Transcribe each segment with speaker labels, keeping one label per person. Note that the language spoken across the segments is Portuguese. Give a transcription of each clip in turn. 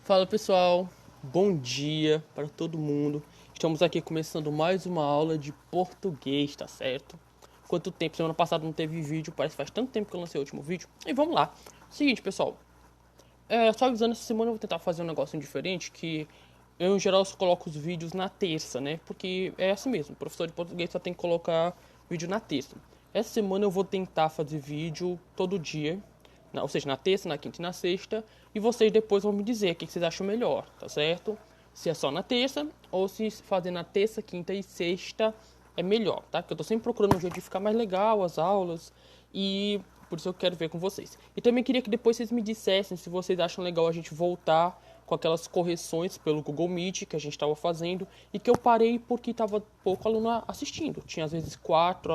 Speaker 1: Fala pessoal, bom dia para todo mundo. Estamos aqui começando mais uma aula de português, tá certo? Quanto tempo? Semana passada não teve vídeo, parece que faz tanto tempo que eu lancei o último vídeo. E vamos lá. Seguinte pessoal, só avisando, essa semana eu vou tentar fazer um negocinho diferente, que eu em geral só coloco os vídeos na terça, né? Porque é assim mesmo, o professor de português só tem que colocar vídeo na terça. Essa semana eu vou tentar fazer vídeo todo dia, ou seja, na terça, na quinta e na sexta, e vocês depois vão me dizer o que vocês acham melhor, tá certo? Se é só na terça, ou se fazer na terça, quinta e sexta é melhor, tá? Porque eu tô sempre procurando um jeito de ficar mais legal as aulas, e por isso eu quero ver com vocês. E também queria que depois vocês me dissessem se vocês acham legal a gente voltar com aquelas correções pelo Google Meet que a gente estava fazendo, e que eu parei porque estava pouco aluno assistindo. Tinha às vezes 4,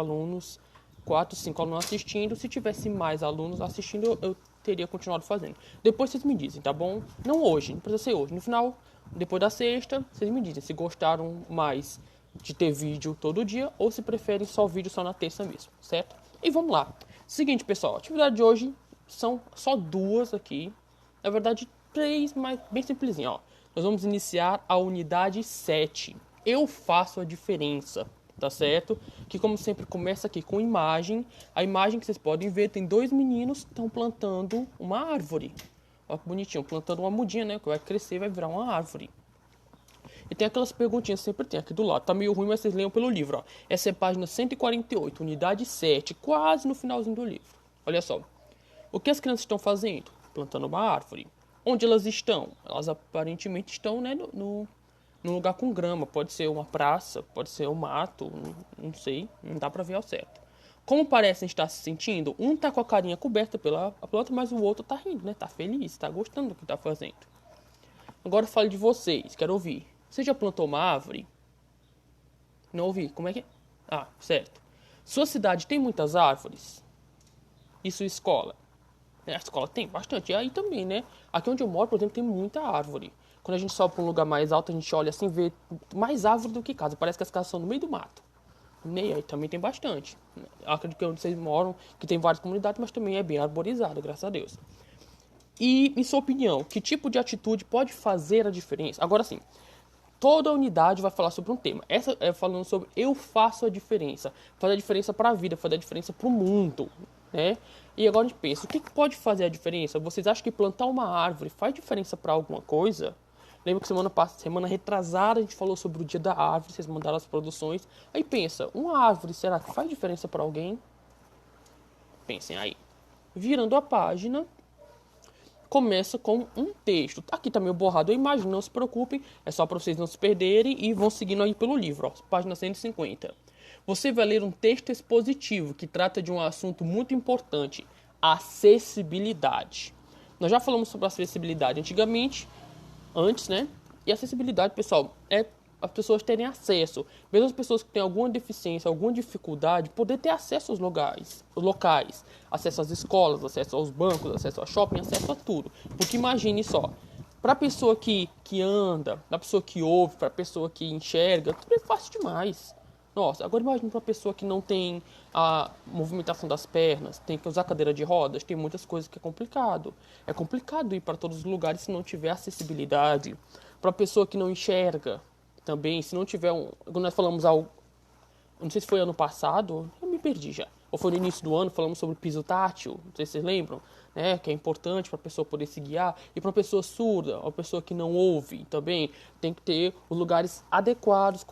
Speaker 1: 5 alunos assistindo. Se tivesse mais alunos assistindo, eu teria continuado fazendo. Depois vocês me dizem, tá bom? Não hoje, não precisa ser hoje. No final, depois da sexta, vocês me dizem se gostaram mais de ter vídeo todo dia ou se preferem só vídeo só na terça mesmo, certo? E vamos lá. Seguinte, pessoal, a atividade de hoje são só duas aqui. Na verdade, três, mas bem simplesinho, ó. Nós vamos iniciar a unidade 7. Eu faço a diferença, tá certo? Que como sempre começa aqui com imagem. A imagem que vocês podem ver tem dois meninos que estão plantando uma árvore. Olha que bonitinho, plantando uma mudinha, né? Que vai crescer e vai virar uma árvore. E tem aquelas perguntinhas que sempre tem aqui do lado. Tá meio ruim, mas vocês leiam pelo livro, ó. Essa é a página 148, unidade 7, quase no finalzinho do livro. Olha só. O que as crianças estão fazendo? Plantando uma árvore. Onde elas estão? Elas aparentemente estão, né, num lugar com grama. Pode ser uma praça, pode ser um mato, não sei, não dá pra ver ao certo. Como parecem estar se sentindo? Um tá com a carinha coberta pela planta, mas o outro tá rindo, né? Tá feliz, tá gostando do que tá fazendo. Agora fale de vocês, quero ouvir. Você já plantou uma árvore? Não ouvi, como é que é? Ah, certo. Sua cidade tem muitas árvores? E sua escola? A escola tem bastante. E aí também, né? Aqui onde eu moro, por exemplo, tem muita árvore. Quando a gente sobe para um lugar mais alto, a gente olha assim, vê mais árvore do que casa. Parece que as casas são no meio do mato. E aí também tem bastante. Acredito que onde vocês moram, que tem várias comunidades, mas também é bem arborizado, graças a Deus. E, em sua opinião, que tipo de atitude pode fazer a diferença? Agora sim, toda unidade vai falar sobre um tema. Essa é falando sobre eu faço a diferença. Fazer a diferença para a vida, fazer a diferença para o mundo, né? E agora a gente pensa, o que pode fazer a diferença? Vocês acham que plantar uma árvore faz diferença para alguma coisa? Lembra que semana retrasada a gente falou sobre o dia da árvore, vocês mandaram as produções. Aí pensa, uma árvore, será que faz diferença para alguém? Pensem aí. Virando a página, começa com um texto. Aqui tá meio borrado a imagem, não se preocupem, é só para vocês não se perderem e vão seguindo aí pelo livro, ó, página 150. Você vai ler um texto expositivo que trata de um assunto muito importante, acessibilidade. Nós já falamos sobre acessibilidade antes, né? E acessibilidade, pessoal, é as pessoas terem acesso, mesmo as pessoas que têm alguma deficiência, alguma dificuldade, poder ter acesso aos locais, acesso às escolas, acesso aos bancos, acesso ao shopping, acesso a tudo. Porque imagine só, para a pessoa que anda, para a pessoa que ouve, para a pessoa que enxerga, tudo é fácil demais. Nossa, agora imagine para uma pessoa que não tem a movimentação das pernas, tem que usar cadeira de rodas, tem muitas coisas que é complicado. É complicado ir para todos os lugares se não tiver acessibilidade. Para a pessoa que não enxerga, também, se não tiver quando nós falamos não sei se foi ano passado, eu me perdi já. Ou foi no início do ano, falamos sobre piso tátil, não sei se vocês lembram, né? Que é importante para a pessoa poder se guiar. E para uma pessoa surda, uma pessoa que não ouve também, tem que ter os lugares adequados,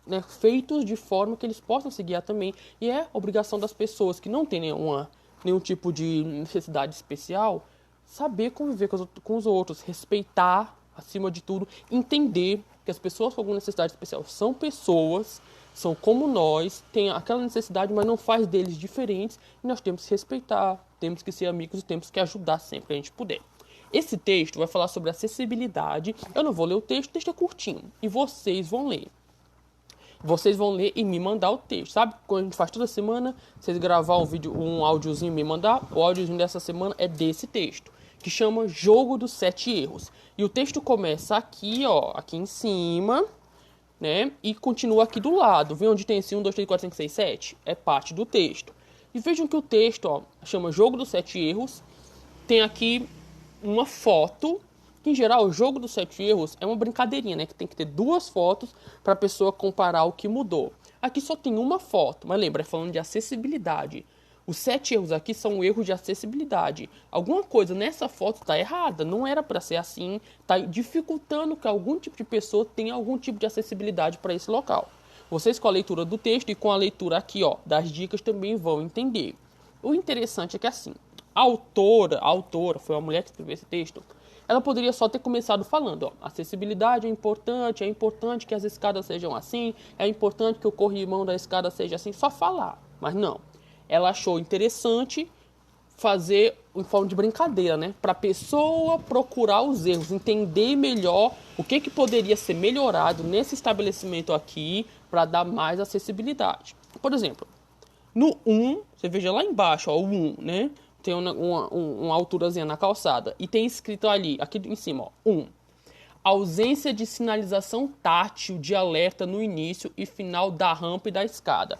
Speaker 1: né, feitos de forma que eles possam se guiar também. E é obrigação das pessoas que não têm nenhum tipo de necessidade especial saber conviver com os outros, respeitar acima de tudo, entender que as pessoas com alguma necessidade especial são pessoas, são como nós, têm aquela necessidade, mas não faz deles diferentes, e nós temos que respeitar, temos que ser amigos e temos que ajudar sempre que a gente puder. Esse texto vai falar sobre acessibilidade. Eu não vou ler o texto é curtinho, e vocês vão ler. Vocês vão ler e me mandar o texto, sabe? Quando a gente faz toda semana, vocês gravar um áudiozinho e me mandar, o áudiozinho dessa semana é desse texto, que chama Jogo dos 7 Erros. E o texto começa aqui, ó, aqui em cima, né? E continua aqui do lado. Vê onde tem esse 1, 2, 3, 4, 5, 6, 7? É parte do texto. E vejam que o texto, ó, chama Jogo dos 7 Erros. Tem aqui uma foto, que em geral o jogo dos 7 erros é uma brincadeirinha, né? Que tem que ter 2 fotos para a pessoa comparar o que mudou. Aqui só tem uma foto, mas lembra, é falando de acessibilidade. Os 7 erros aqui são erros de acessibilidade. Alguma coisa nessa foto está errada, não era para ser assim, está dificultando que algum tipo de pessoa tenha algum tipo de acessibilidade para esse local. Vocês com a leitura do texto e com a leitura aqui, ó, das dicas também vão entender. O interessante é que assim, a autora foi uma mulher que escreveu esse texto, ela poderia só ter começado falando, ó, acessibilidade é importante que as escadas sejam assim, é importante que o corrimão da escada seja assim, só falar, mas não. Ela achou interessante fazer em forma de brincadeira, né? Para a pessoa procurar os erros, entender melhor o que poderia ser melhorado nesse estabelecimento aqui para dar mais acessibilidade. Por exemplo, no 1, você veja lá embaixo, ó, o 1, né? Tem uma alturazinha na calçada e tem escrito ali, aqui em cima, ó, 1. Ausência de sinalização tátil de alerta no início e final da rampa e da escada.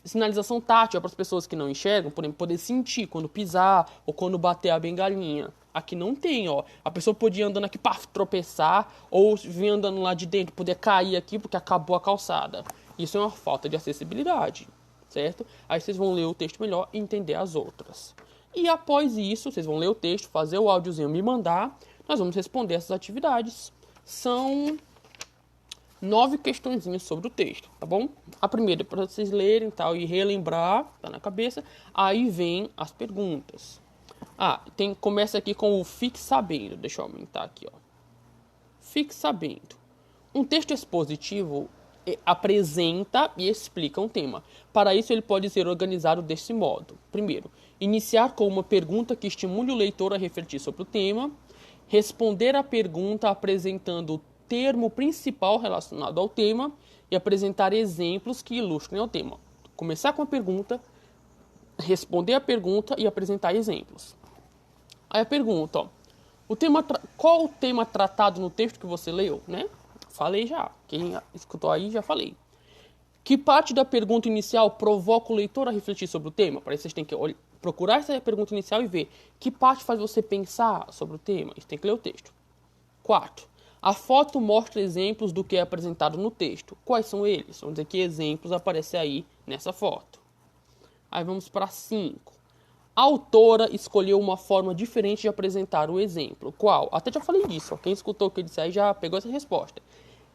Speaker 1: Sinalização tátil é para as pessoas que não enxergam, por exemplo, poder sentir quando pisar ou quando bater a bengalinha. Aqui não tem, ó. A pessoa podia ir andando aqui, paf, tropeçar, ou vir andando lá de dentro, poder cair aqui porque acabou a calçada. Isso é uma falta de acessibilidade, certo? Aí vocês vão ler o texto melhor e entender as outras. E após isso, vocês vão ler o texto, fazer o áudiozinho, me mandar, nós vamos responder essas atividades. São 9 questõezinhas sobre o texto, tá bom? A primeira é para vocês lerem tal, e relembrar, tá na cabeça. Aí vem as perguntas. Começa aqui com o fique sabendo. Deixa eu aumentar aqui, ó. Fique sabendo. Um texto expositivo apresenta e explica um tema. Para isso, ele pode ser organizado desse modo. Primeiro, iniciar com uma pergunta que estimule o leitor a refletir sobre o tema. Responder a pergunta apresentando o termo principal relacionado ao tema e apresentar exemplos que ilustrem o tema. Começar com a pergunta, responder a pergunta e apresentar exemplos. Aí a pergunta, ó, qual o tema tratado no texto que você leu, né? Falei já. Quem escutou aí, já falei. Que parte da pergunta inicial provoca o leitor a refletir sobre o tema? Para isso vocês têm que procurar essa pergunta inicial e ver que parte faz você pensar sobre o tema. Isso tem que ler o texto. 4. A foto mostra exemplos do que é apresentado no texto. Quais são eles? Vamos dizer que exemplos aparecem aí nessa foto. Aí vamos para 5. A autora escolheu uma forma diferente de apresentar o exemplo. Qual? Até já falei disso. Ó. Quem escutou o que eu disse aí já pegou essa resposta.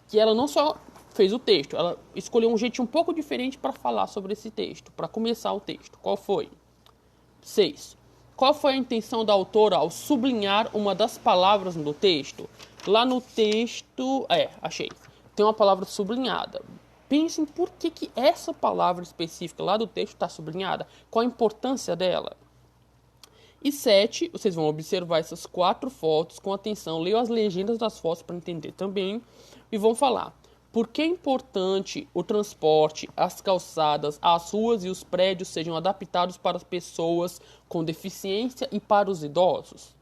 Speaker 1: Que ela não só fez o texto, ela escolheu um jeitinho um pouco diferente para falar sobre esse texto, para começar o texto. Qual foi? 6. Qual foi a intenção da autora ao sublinhar uma das palavras do texto? Lá no texto, achei. Tem uma palavra sublinhada. Pensem por que essa palavra específica lá do texto está sublinhada. Qual a importância dela? E 7, vocês vão observar essas 4 fotos com atenção. Leiam as legendas das fotos para entender também. E vão falar. Por que é importante o transporte, as calçadas, as ruas e os prédios sejam adaptados para as pessoas com deficiência e para os idosos?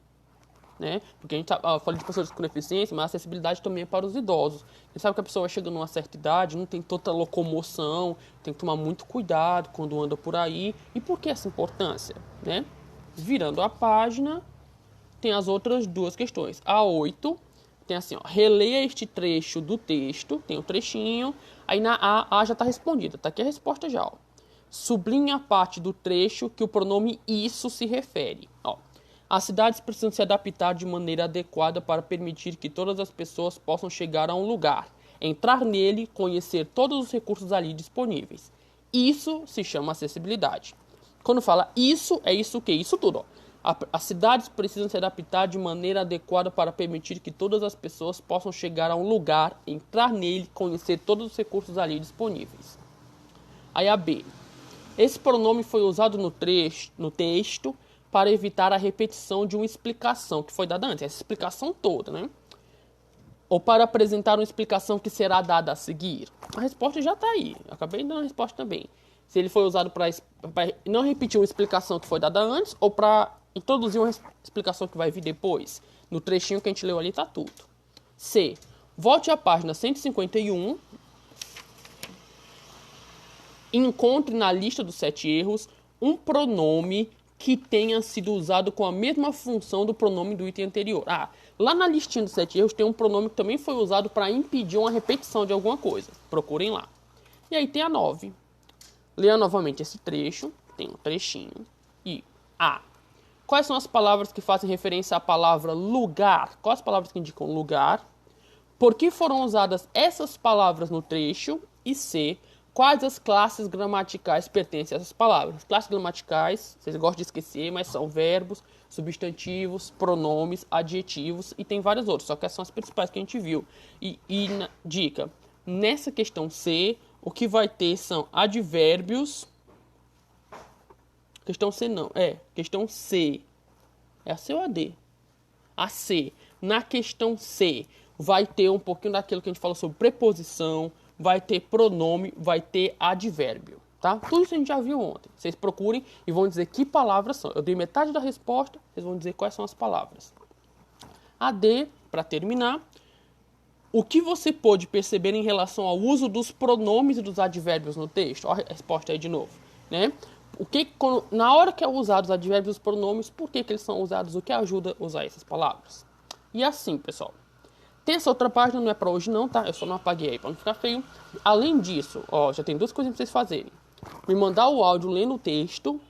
Speaker 1: Né? Porque a gente fala de pessoas com deficiência, mas a acessibilidade também é para os idosos. A gente sabe que a pessoa chega numa certa idade, não tem tanta locomoção, tem que tomar muito cuidado quando anda por aí. E por que essa importância? Né? Virando a página, tem as outras 2 questões. A 8 tem assim, ó, releia este trecho do texto, tem o trechinho, aí na A já está respondida, tá aqui a resposta já, ó. Sublinha a parte do trecho que o pronome isso se refere, ó. As cidades precisam se adaptar de maneira adequada para permitir que todas as pessoas possam chegar a um lugar, entrar nele, conhecer todos os recursos ali disponíveis. Isso se chama acessibilidade. Quando fala isso, é isso o quê? Isso tudo, ó. As cidades precisam se adaptar de maneira adequada para permitir que todas as pessoas possam chegar a um lugar, entrar nele, conhecer todos os recursos ali disponíveis. Aí a B. Esse pronome foi usado no texto para evitar a repetição de uma explicação que foi dada antes. Essa explicação toda, né? Ou para apresentar uma explicação que será dada a seguir. A resposta já está aí. Eu acabei dando a resposta também. Se ele foi usado para não repetir uma explicação que foi dada antes ou para introduzir uma explicação que vai vir depois. No trechinho que a gente leu ali está tudo. C. Volte à página 151 e encontre na lista dos 7 erros um pronome que tenha sido usado com a mesma função do pronome do item anterior. Lá na listinha dos 7 erros tem um pronome que também foi usado para impedir uma repetição de alguma coisa. Procurem lá. E aí tem a 9. Leia novamente esse trecho. Tem um trechinho. E quais são as palavras que fazem referência à palavra lugar? Quais as palavras que indicam lugar? Por que foram usadas essas palavras no trecho? E C. Quais as classes gramaticais pertencem a essas palavras? Classes gramaticais, vocês gostam de esquecer, mas são verbos, substantivos, pronomes, adjetivos e tem vários outros, só que essas são as principais que a gente viu. Dica, nessa questão C, o que vai ter são advérbios. Questão C não, questão C. É a C ou a D? A C. Na questão C, vai ter um pouquinho daquilo que a gente falou sobre preposição, vai ter pronome, vai ter advérbio, tá? Tudo isso a gente já viu ontem. Vocês procurem e vão dizer que palavras são. Eu dei metade da resposta, vocês vão dizer quais são as palavras. A D, para terminar, o que você pôde perceber em relação ao uso dos pronomes e dos advérbios no texto? Olha a resposta aí de novo, né? Na hora que é usado os advérbios e os pronomes, por que eles são usados? O que ajuda a usar essas palavras? E assim, pessoal. Tem essa outra página, não é pra hoje não, tá? Eu só não apaguei aí pra não ficar feio. Além disso, já tem 2 coisas pra vocês fazerem. Me mandar o áudio lendo o texto,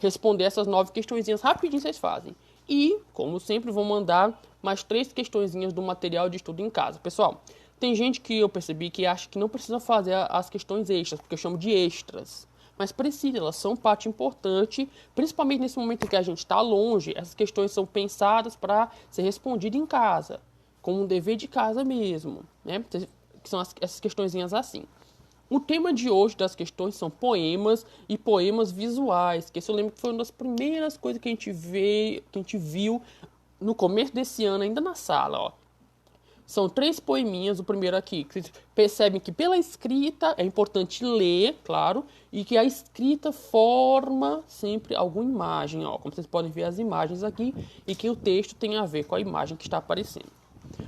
Speaker 1: responder essas 9 questõezinhas rapidinho vocês fazem. E, como sempre, vou mandar mais 3 questõezinhas do material de estudo em casa. Pessoal, tem gente que eu percebi que acha que não precisa fazer as questões extras, porque eu chamo de extras. Mas precisa, elas são parte importante, principalmente nesse momento em que a gente está longe. Essas questões são pensadas para ser respondidas em casa, como um dever de casa mesmo, né? Que são essas questõezinhas assim. O tema de hoje das questões são poemas e poemas visuais, que eu lembro que foi uma das primeiras coisas que a gente viu no começo desse ano, ainda na sala, ó. São 3 poeminhas, o primeiro aqui, que vocês percebem que pela escrita é importante ler, claro, e que a escrita forma sempre alguma imagem, ó, como vocês podem ver as imagens aqui, e que o texto tem a ver com a imagem que está aparecendo.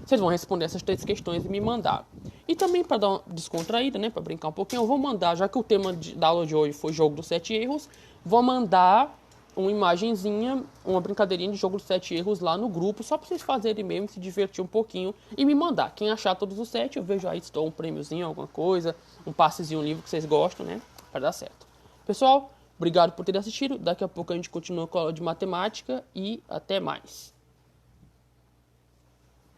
Speaker 1: Vocês vão responder essas 3 questões e me mandar. E também para dar uma descontraída, né, para brincar um pouquinho, eu vou mandar, já que o tema da aula de hoje foi jogo dos 7 erros, vou mandar uma imagenzinha, uma brincadeirinha de jogo dos 7 erros lá no grupo, só para vocês fazerem mesmo, se divertir um pouquinho e me mandar. Quem achar todos os 7, eu vejo aí se dou um prêmiozinho, alguma coisa, um passezinho, um livro que vocês gostam, né, para dar certo. Pessoal, obrigado por terem assistido. Daqui a pouco a gente continua com a aula de matemática e até mais.